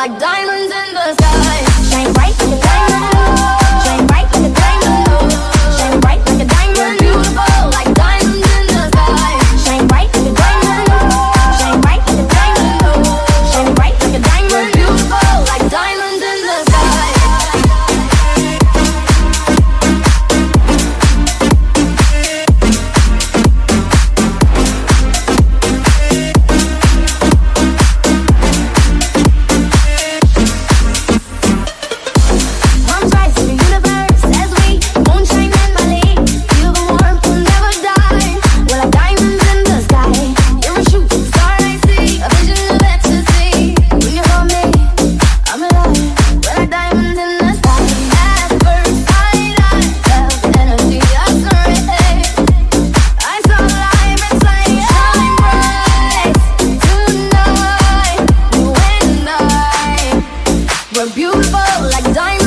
like diamonds in the sky. Shine bright like a diamond. Shine bright like a diamond. Shine bright like a diamond. Beautiful like diamonds in the sky. Shine bright like a diamond. Shine bright like a diamond. Shine bright like a diamond. Beautiful like diamonds in the sky. We're beautiful like diamonds.